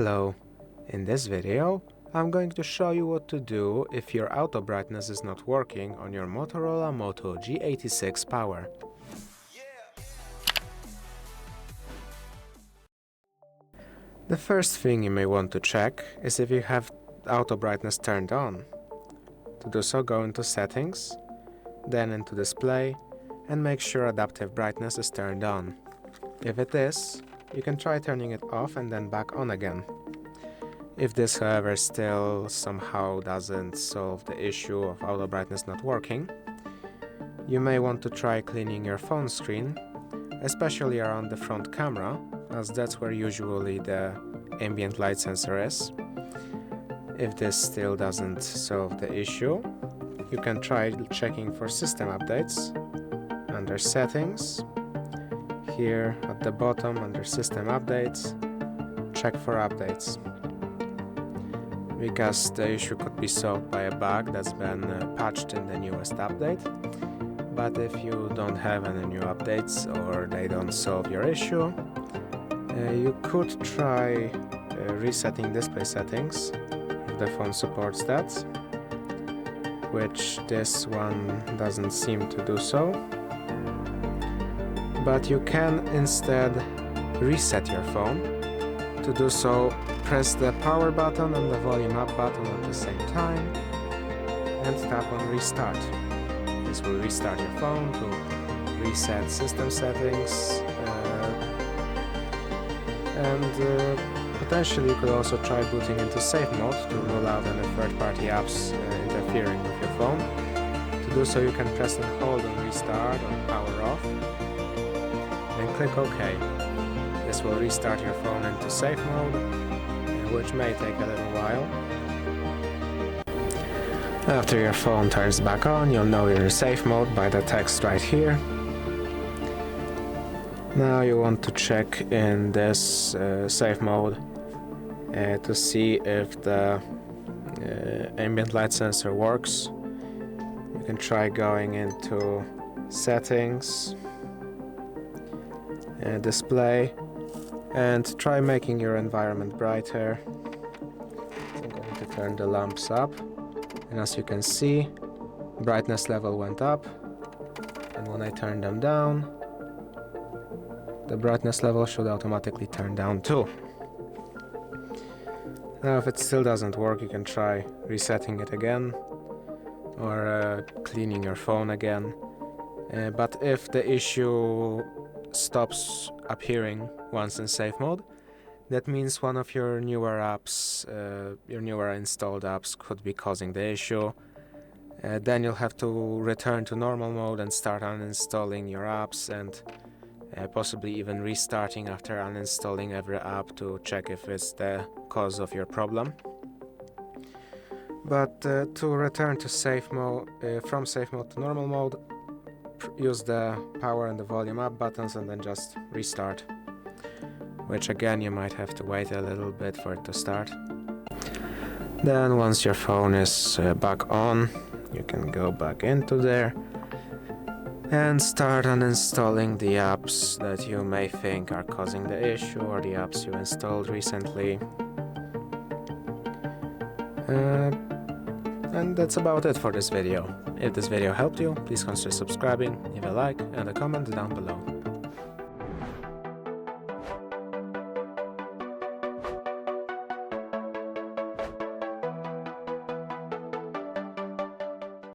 Hello, in this video I'm going to show you what to do if your auto brightness is not working on your Motorola Moto G86 Power. The first thing you may want to check is if you have auto brightness turned on. To do so, go into Settings, then into Display, and make sure Adaptive Brightness is turned on. If it is, you can try turning it off and then back on again. If this, however, still somehow doesn't solve the issue of auto brightness not working, you may want to try cleaning your phone screen, especially around the front camera, as that's where usually the ambient light sensor is. If this still doesn't solve the issue, you can try checking for system updates under Settings. Here at the bottom under System Updates, check for updates, because the issue could be solved by a bug that's been patched in the newest update. But if you don't have any new updates or they don't solve your issue, you could try resetting display settings if the phone supports that, which this one doesn't seem to do so. But you can instead reset your phone. To do so, press the power button and the volume up button at the same time and tap on restart. This will restart your phone to reset system settings, and potentially you could also try booting into safe mode to rule out any third-party apps interfering with your phone. To do so, you can press and hold on restart or power off, and click OK. This will restart your phone into safe mode, which may take a little while. After your phone turns back on, you'll know you're in safe mode by the text right here. Now you want to check in this safe mode to see if the ambient light sensor works. You can try going into Settings, Display, and try making your environment brighter. I'm going to turn the lamps up, and as you can see, brightness level went up, and when I turn them down, the brightness level should automatically turn down too. Now if it still doesn't work, you can try resetting it again or cleaning your phone again. But if the issue stops appearing once in safe mode, that means one of your newer apps, your newer installed apps could be causing the issue. Then you'll have to return to normal mode and start uninstalling your apps, and possibly even restarting after uninstalling every app to check if it's the cause of your problem. But to return to safe mode, from safe mode to normal mode, use the power and the volume up buttons and then just restart, which again you might have to wait a little bit for it to start. Then once your phone is back on, you can go back into there and start uninstalling the apps that you may think are causing the issue or the apps you installed recently. And that's about it for this video. If this video helped you, please consider subscribing, leave a like and a comment down below.